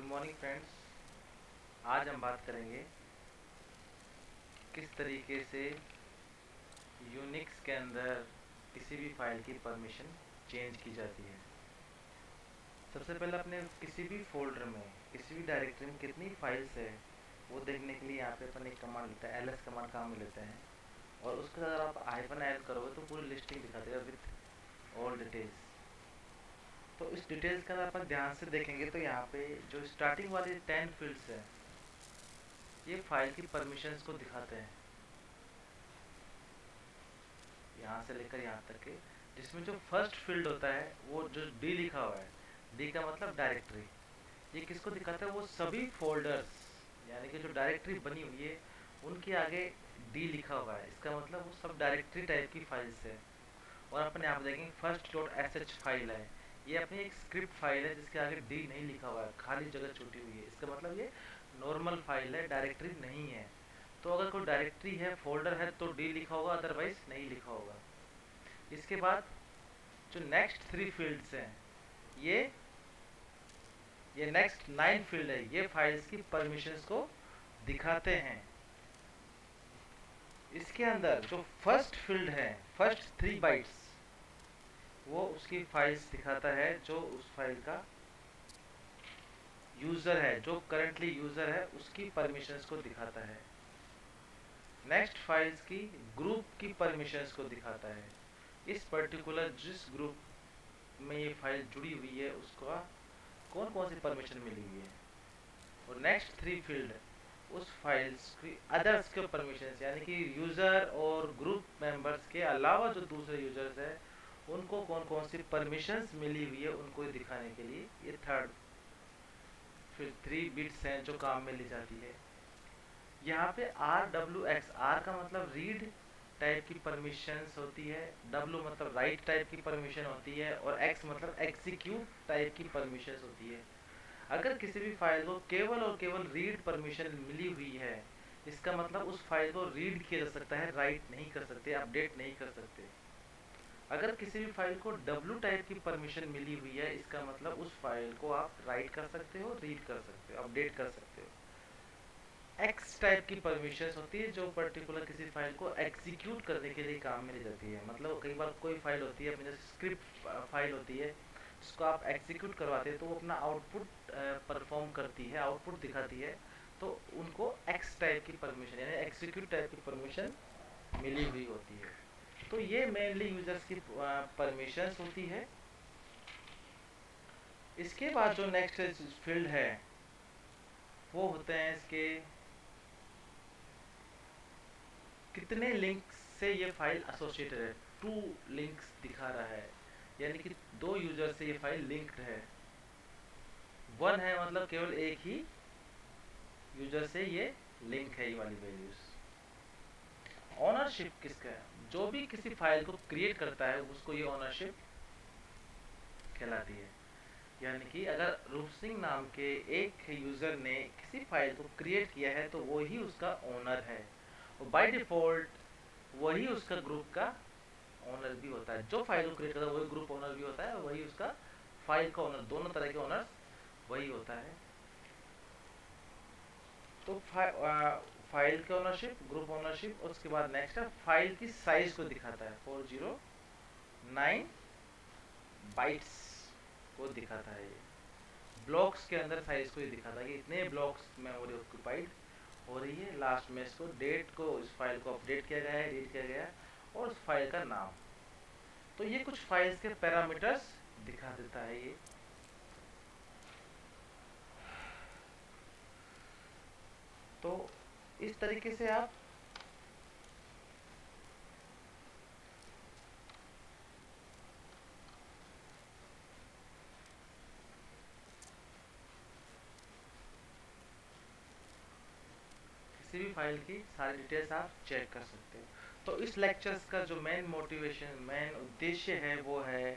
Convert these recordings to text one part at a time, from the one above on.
Morning friends. आज हम बात करेंगे किस तरीके से यूनिक्स के अंदर किसी भी फाइल की परमिशन चेंज की जाती है। सबसे पहले अपने किसी भी फोल्डर में किसी भी डायरेक्टरी में कितनी फाइल्स है वो देखने के लिए यहाँ पे अपन एक कमांड लेते हैं, ls कमांड काम में लेते हैं। और उसका अगर आप -l करोगे तो पूरी लिस्टिंग दिखा देगा विथ ऑल डिटेल्स। तो इस डिटेल्स का अगर अपन ध्यान से देखेंगे तो यहाँ पे जो स्टार्टिंग वाली 10 फील्ड्स है ये फाइल की परमिशंस को दिखाते हैं, यहाँ से लेकर यहाँ तक के। जिसमें जो फर्स्ट फील्ड होता है वो जो डी लिखा हुआ है, डी का मतलब डायरेक्टरी, ये किसको दिखाता है? वो सभी फोल्डर्स, यानी कि जो डायरेक्टरी बनी हुई है उनके आगे डी लिखा हुआ है, इसका मतलब वो सब डायरेक्टरी टाइप की फाइल्स है। और अपन यहाँ पे देखेंगे फर्स्ट डॉट sh फाइल है, ये अपनी एक स्क्रिप्ट फाइल है जिसके आगे डी नहीं लिखा हुआ है, खाली जगह छूटी हुई है, इसका मतलब ये नॉर्मल फाइल है, डायरेक्टरी नहीं है। तो अगर कोई डायरेक्टरी है, फोल्डर है तो डी लिखा होगा, अदरवाइज नहीं लिखा होगा। इसके बाद जो नेक्स्ट 3 फील्ड्स हैं ये नेक्स्ट 9 फील्ड है, ये फाइल्स की परमिशंस को दिखाते हैं। इसके अंदर जो फर्स्ट फील्ड है, फर्स्ट 3 बाइट्स, वो उसकी फाइल्स दिखाता है जो उस फाइल का यूजर है, जो करंटली यूजर है उसकी परमिशंस को दिखाता है। नेक्स्ट फाइल्स की ग्रुप की परमिशंस को दिखाता है, इस पर्टिकुलर जिस ग्रुप में ये फाइल जुड़ी हुई है उसका कौन कौन सी परमिशन मिली हुई है। और नेक्स्ट 3 फील्ड उस फाइल्स की अदर्स के परमिशंस, यानी कि यूज़र और ग्रुप मेंबर्स के अलावा जो दूसरे यूजर्स है उनको कौन कौन सी परमिशंस मिली हुई है उनको दिखाने के लिए ये थर्ड फिर 3 बिट्स हैं जो काम में ली जाती है। यहाँ पे RWX, R का मतलब रीड टाइप की परमिशंस होती है, W मतलब राइट टाइप की परमिशन होती है, और X मतलब एग्जीक्यूट टाइप की परमिशंस होती है। अगर किसी भी फाइल को केवल और केवल रीड परमिशन मिली हुई है, इसका मतलब उस फाइल को रीड किया जा सकता है, राइट नहीं कर सकते, अपडेट नहीं कर सकते। अगर किसी भी फाइल को W टाइप की परमिशन मिली हुई है, इसका मतलब उस फाइल को आप राइट कर सकते हो, रीड कर सकते हो, अपडेट कर सकते हो। एक्स टाइप की परमिशंस होती है जो पर्टिकुलर किसी फाइल को एग्जीक्यूट करने के लिए काम में ली जाती है। मतलब कई बार कोई फाइल होती है अपनी जैसे स्क्रिप्ट फाइल होती है जिसको आप एग्जीक्यूट करवाते हैं तो वो अपना आउटपुट परफॉर्म करती है, आउटपुट दिखाती है, तो उनको एक्स टाइप की परमिशन यानी एग्जीक्यूट टाइप की परमिशन मिली हुई होती है। तो ये मेनली यूजर्स की परमिशंस होती है। इसके बाद जो नेक्स्ट फील्ड है वो होते हैं इसके कितने लिंक्स से ये फाइल एसोसिएटेड है। 2 लिंक्स दिखा रहा है, यानी कि 2 यूजर से ये फाइल लिंक्ड है। 1 है मतलब केवल एक ही यूजर से ये लिंक है, ये वाली वैल्यूज। ओनरशिप किसका है? जो भी किसी फाइल को क्रिएट करता है उसको ये ओनरशिप कहलाती है। यानी कि अगर रूप सिंह नाम के एक यूजर ने किसी फाइल को क्रिएट किया है तो वो ही उसका ओनर है, और बाय डिफॉल्ट वही उसका ग्रुप का ओनर भी होता है। जो फाइल को क्रिएट करता है वही ग्रुप ओनर भी होता है, वही उसका फाइल का ओनर, दोनों तरह के ओनर्स वही होता है। तो फाइल का ओनरशिप, ग्रुप ओनरशिप, और उसके बाद नेक्स्ट है फाइल की साइज को दिखाता है, 409 बाइट्स को दिखाता है। ये ब्लॉक्स के अंदर साइज को ये दिखाता है कि इतने ब्लॉक्स मेमोरी ऑक्यूपाइड हो रही है। लास्ट में इसको डेट को, इस फाइल को अपडेट किया गया है, रीड किया गया है, और उस फाइल का नाम। तो ये कुछ फाइल्स के पैरामीटर्स दिखा देता है ये। तो इस तरीके से आप किसी भी फाइल की सारी डिटेल्स आप चेक कर सकते हो। तो इस लेक्चर्स का जो मेन मोटिवेशन, मेन उद्देश्य है वो है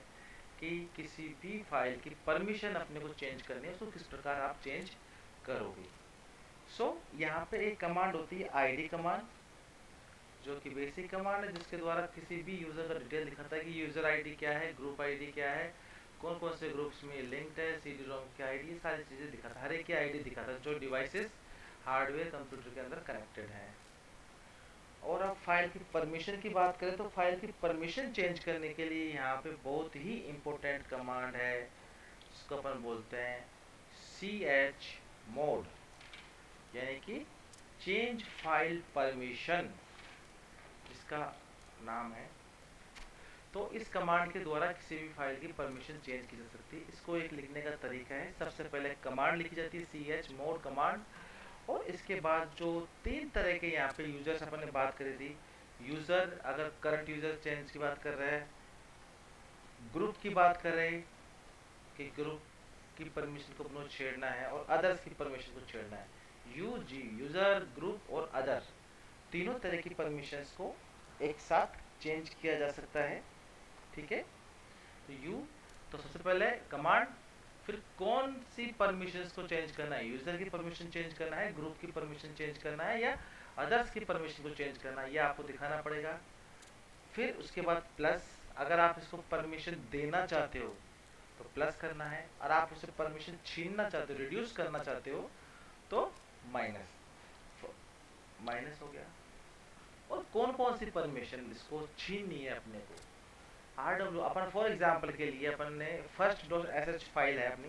कि किसी भी फाइल की परमिशन अपने को चेंज करनी है, उसको किस प्रकार आप चेंज करोगे। यहाँ पे एक कमांड होती है id कमांड, जो कि बेसिक कमांड है जिसके द्वारा किसी भी यूजर का डिटेल दिखाता है कि यूजर आईडी क्या है, ग्रुप आईडी क्या है, कौन कौन से ग्रुप्स में लिंक्ड है, सी डी रोम की आईडी, ये सारी चीज़ें दिखाता है, हर एक की आईडी दिखाता है जो डिवाइसेस हार्डवेयर कंप्यूटर के अंदर कनेक्टेड है। और अब फाइल की परमिशन की बात करें तो फाइल की परमिशन चेंज करने के लिए यहाँ पे बहुत ही इम्पोर्टेंट कमांड है, जिसको अपन बोलते हैं ch मोड, यानी कि चेंज फाइल परमिशन इसका नाम है। तो इस कमांड के द्वारा किसी भी फाइल की परमिशन चेंज की जा सकती है। इसको एक लिखने का तरीका है, सबसे पहले कमांड लिखी जाती है ch मोड कमांड, और इसके बाद जो 3 तरह के यहाँ पे यूजर्स अपन ने बात करी थी, यूज़र अगर करंट यूज़र चेंज की बात कर रहे हैं, ग्रुप की बात कर रहे हैं कि ग्रुप की परमिशन को अपने छेड़ना है, और अदर्स की परमिशन को छेड़ना है। यूज़र, ग्रुप और अदर, तीनों तरह की परमिशंस को एक साथ चेंज किया जा सकता है। ठीक है, तो सबसे पहले कमांड, फिर कौन सी परमिशंस को चेंज करना है, यूजर की परमिशन चेंज करना है, ग्रुप की परमिशन चेंज करना है, या अदर्स की परमिशन को चेंज करना है, ये आपको दिखाना पड़ेगा। फिर उसके बाद प्लस, अगर आप इसको परमिशन देना चाहते हो तो प्लस करना है, और आप उसे परमिशन छीनना चाहते हो, रिड्यूस करना चाहते हो, तो माइनस। माइनस हो गया। और कौन कौन सी परमिशन इसको छीननी है अपने को, RW अपन फॉर एग्जांपल के लिए अपन ने फर्स्ट डॉट sh फाइल है अपनी,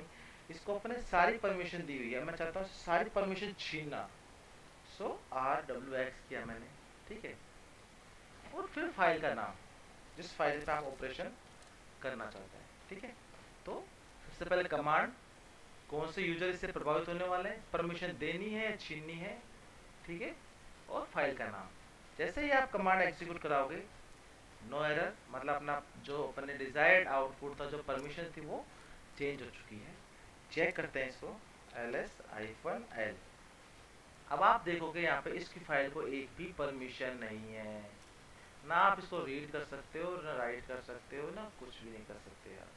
इसको अपने सारी परमिशन दी हुई है, मैं चाहता हूँ सारी परमिशन छीनना, सो RWX किया मैंने। ठीक है, और फिर फाइल का नाम, जिस फाइल पे आप ऑपरेशन करना चाहते हैं। ठीक है, तो सबसे पहले कमांड, कौन से यूजर इससे प्रभावित होने वाले हैं, परमिशन देनी है या छीननी है। ठीक है, और फाइल का नाम। जैसे ही आप कमांड एग्जीक्यूट कराओगे, नो एरर, मतलब अपना जो अपने डिजायर्ड आउटपुट था, जो परमिशन थी, वो चेंज हो चुकी है। चेक करते हैं इसको, ls-l। अब आप देखोगे यहाँ पे इसकी फाइल को एक भी परमिशन नहीं है, ना आप इसको रीड कर सकते हो, ना राइट कर सकते हो, ना कुछ भी नहीं कर सकते यार।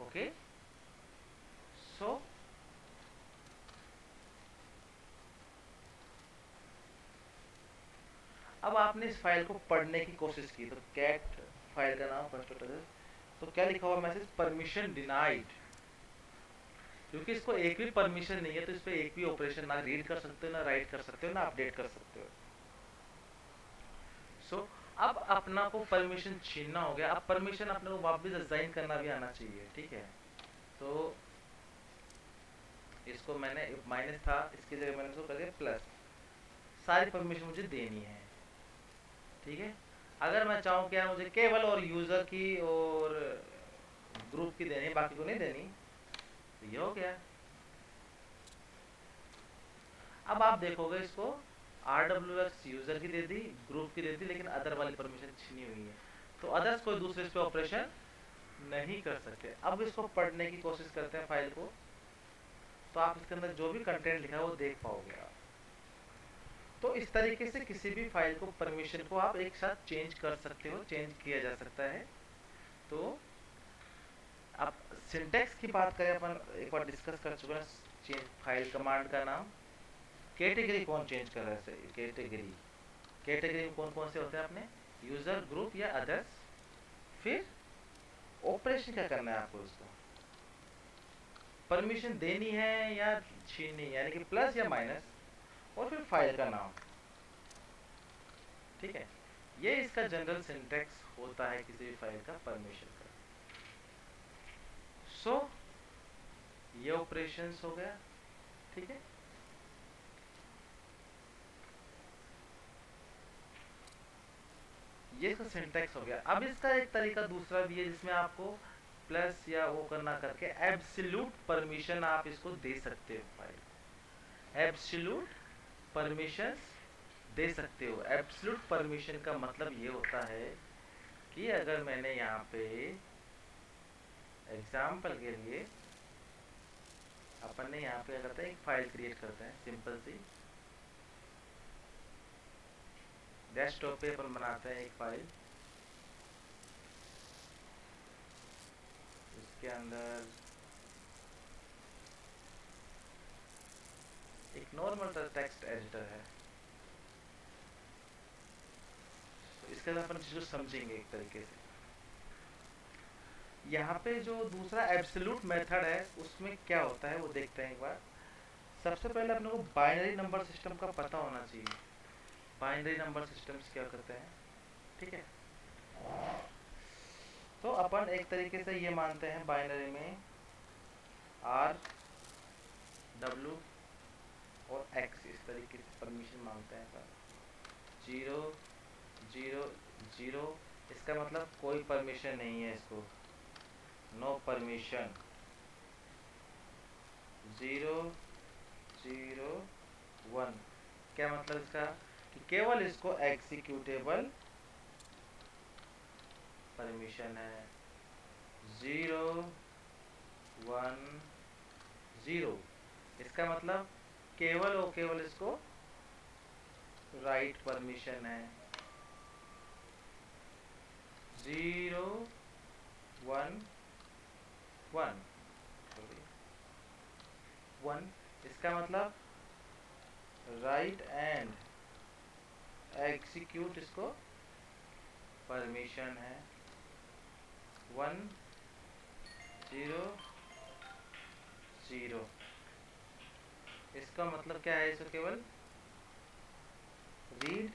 ओके, सो अब आपने इस फाइल को पढ़ने की कोशिश की, तो कैट फाइल का नाम फर्स्ट, तो क्या लिखा हुआ मैसेज, परमिशन डिनाइड। क्योंकि इसको एक भी परमिशन नहीं है, तो इस पर एक भी ऑपरेशन ना रीड कर सकते हो, ना राइट कर सकते हो, ना अपडेट कर सकते हो। सो अब अपना को परमिशन छीनना हो गया, अब परमिशन अपने को वापस असाइन करना भी आना चाहिए। ठीक है, तो इसको मैंने माइनस था, इसकी जगह मैंने इसको करके प्लस, सारी परमिशन मुझे देनी है। ठीक है, अगर मैं चाहूँ क्या, मुझे केवल और यूजर की और ग्रुप की देनी है, बाकी को नहीं देनी, तो ये हो गया। अब आप देखोगे इसको RWX यूजर की दे दी, ग्रुप की दे दी, लेकिन अदर वाली परमिशन छीनी हुई है, तो अदर्स कोई दूसरे इस पे ऑपरेशन नहीं कर सकते। अब इसको पढ़ने की कोशिश करते हैं फाइल को, तो आप इसके अंदर जो भी कंटेंट लिखा है वो देख पाओगे आप। तो इस तरीके से किसी भी फाइल को, परमिशन को आप एक साथ चेंज कर सकते हो, चेंज किया जा सकता है। तो अब सिंटैक्स की बात करें, अपन एक बार डिस्कस कर चुके हैं, चेंज फाइल कमांड का नाम, कैटेगरी कौन चेंज कर रहा है, कैटेगरी में कौन कौन से होते हैं अपने, यूजर, ग्रुप या अदर्स। फिर ऑपरेशन क्या करना है आपको, उसको परमिशन देनी है या छीननी है, यानी कि प्लस या माइनस, और फिर फाइल का नाम। ठीक है, ये इसका जनरल सिंटैक्स होता है किसी भी फाइल का परमिशन का। सो ये ऑपरेशंस हो गया। ठीक है, ये इसका सिंटैक्स हो गया। अब इसका एक तरीका दूसरा भी है, जिसमें आपको प्लस या वो करना करके एब्सोल्यूट परमिशन आप इसको दे सकते हो, फाइल एब्सोल्यूट परमिशंस दे सकते हो। एब्सोल्यूट परमिशन का मतलब ये होता है कि अगर मैंने यहाँ पे एग्जाम्पल के लिए, अपन ने यहाँ पे क्या करते हैं, एक फाइल क्रिएट करते हैं सिंपल सी, डेस्कटॉप पे अपन बनाते हैं एक फाइल, उसके अंदर एक नॉर्मल सा टेक्स्ट एडिटर है, तो इसके अंदर अपन चीज़ को समझेंगे एक तरीके से। यहाँ पे जो दूसरा एब्सोल्यूट मेथड है उसमें क्या होता है वो देखते हैं एक बार। सबसे पहले अपने को बाइनरी नंबर सिस्टम का पता होना चाहिए। बाइनरी नंबर सिस्टम्स क्या करते हैं, ठीक है। तो अपन एक तरीके से ये मानते हैं बाइनरी में आर, डब्लू और एक्स, इस तरीके से परमिशन मांगते हैं सर। 0 0 0, इसका मतलब कोई परमिशन नहीं है इसको, नो परमिशन। 0 0 1, क्या मतलब इसका कि केवल इसको एग्जीक्यूटेबल परमिशन है। 0 1 0, इसका मतलब केवल और केवल इसको राइट परमिशन है। 0 1 1 1, इसका मतलब राइट एंड एग्जीक्यूट इसको परमिशन है। 1 0 0, इसका मतलब क्या है, इसको केवल रीड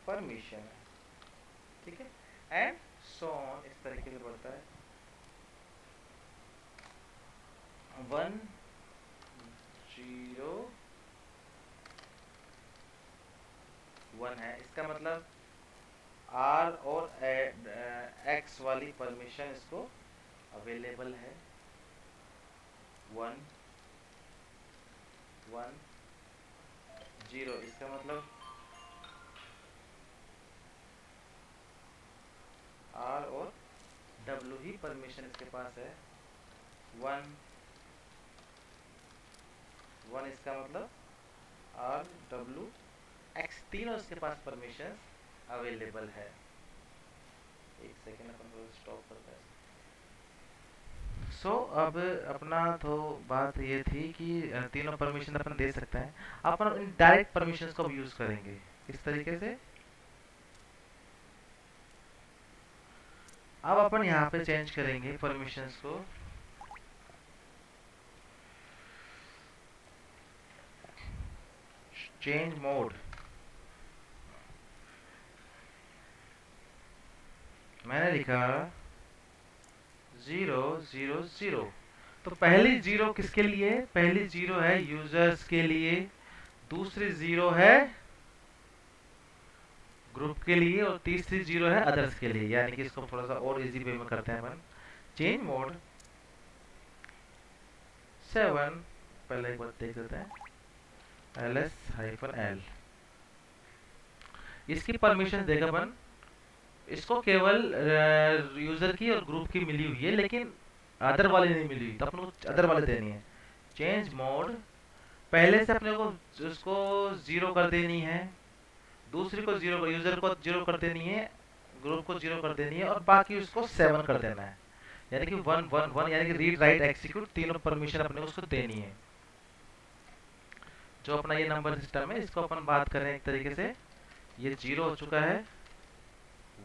परमिशन है, ठीक है। एंड सो ऑन, इस तरीके से बढ़ता है। 1 0 1 है, इसका मतलब आर और एक्स वाली परमिशन इसको अवेलेबल है। 1 1 0, इसका मतलब आर और डब्ल्यू ही परमिशन इसके पास है। 1 1, इसका मतलब आर डब्ल्यू एक्स, तीनों इसके पास परमिशन अवेलेबल है। एक सेकेंड अपन स्टॉप करते हैं। अब अपना तो बात ये थी कि तीनों परमिशन अपन दे सकते हैं। अपन डायरेक्ट परमिशन को भी यूज करेंगे किस तरीके से। अब अपन यहाँ पे चेंज करेंगे परमिशंस को। चेंज मोड, मैंने लिखा 0 0 0। तो पहली 0 किसके लिए, पहली 0 है यूजर्स के लिए, दूसरी 0 है ग्रुप के लिए और तीसरी 0 है अदर्स के लिए। यानी कि इसको थोड़ा सा और इजी वे में करते हैं अपन। चेंज मोड 7, पहले एक बार देख लेते हैं, ls-l, इसकी परमिशन देगा अपन। इसको केवल यूजर की और ग्रुप की मिली हुई है, लेकिन अदर वाली नहीं मिली हुई, तो अपन को अदर वाले देनी है। चेंज मोड, पहले से अपने को उसको 0 कर देनी है, दूसरी को 0, यूजर को 0 कर देनी है, ग्रुप को 0 कर देनी है और बाकी उसको 7 कर देना है। यानी कि 1 1 1, यानी कि रीड राइट एक्सिक्यूट तीनों परमिशन अपने को उसको देनी है। जो अपना ये नंबर सिस्टम है इसको अपन बात करें एक तरीके से, ये 0 हो चुका है,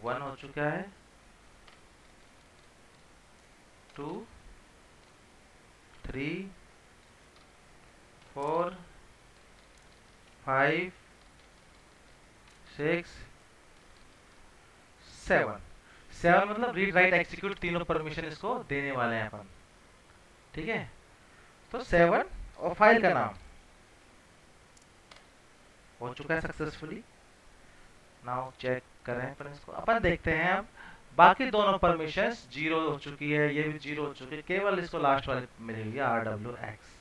1 हो चुका है, 2 3 4 5 6 7। 7 मतलब रीड राइट एक्सिक्यूट तीनों परमिशन इसको देने वाले हैं अपन, ठीक है। तो 7 और फाइल का नाम हो चुका है सक्सेसफुली। नाउ चेक करें अपन इसको, अपन देखते हैं अब बाकी दोनों परमिशंस 0 हो चुकी है, ये भी 0 हो चुकी है, केवल इसको लास्ट वाले मिली हुई है RWX।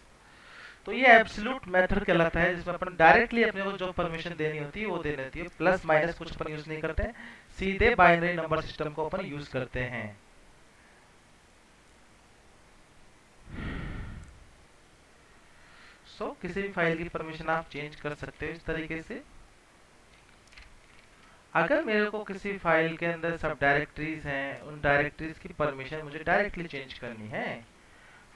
तो ये एब्सोल्यूट मेथड कहलाता है, जिसमें अपन डायरेक्टली अपने को जो परमिशन देनी होती है वो देनी होती है। प्लस माइनस कुछ अपन यूज नहीं करते हैं, सीधे बाइनरी नंबर सिस्टम को अपन यूज करते हैं। किसी भी फाइल की परमिशन आप चेंज कर सकते हो इस तरीके से। अगर मेरे को किसी फाइल के अंदर सब डायरेक्टरीज हैं, उन डायरेक्टरीज की परमिशन मुझे डायरेक्टली चेंज करनी है।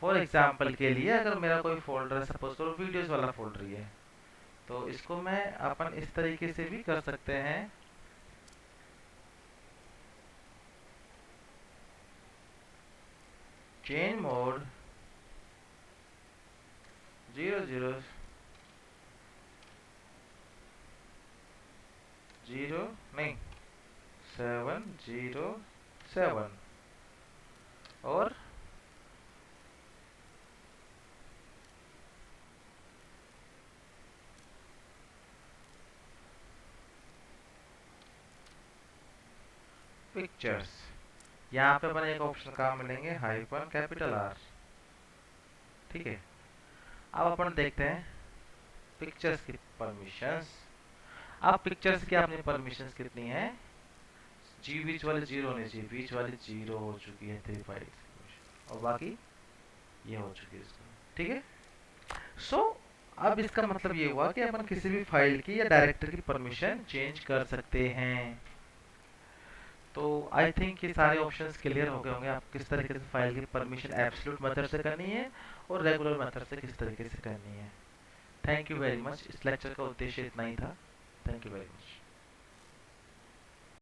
फॉर एग्जांपल के लिए अगर मेरा कोई फोल्डर है, सपोज करो वीडियोस वाला फोल्डर ही है, तो इसको मैं अपन इस तरीके से भी कर सकते हैं। चेंज मोड 0 0 0 नहीं 7 0 7 और पिक्चर्स। यहाँ पे अपन एक ऑप्शन कहाँ मिलेंगे, हाइफन कैपिटल आर। ठीक है, अब अपन देखते हैं पिक्चर्स की परमिशंस। अब पिक्चर्स की अपनी परमिशंस कितनी है, जी बीच वाले 0 होने चाहिए, बीच वाली 0 हो चुकी है 3 5 और बाकी ये हो चुकी है इसका। ठीक है, सो अब इसका मतलब ये हुआ कि अपन किसी भी फाइल की या डायरेक्टरी की परमिशन चेंज कर सकते हैं। तो आई थिंक ये सारे ऑप्शंस क्लियर हो गए होंगे, आप किस तरीके से फाइल की परमिशन एब्सोल्यूट मेथड से करनी है और रेगुलर मेथड से किस तरीके से करनी है। Thank you very much. इस लेक्चर का उद्देश्य इतना ही था। Thank you very much.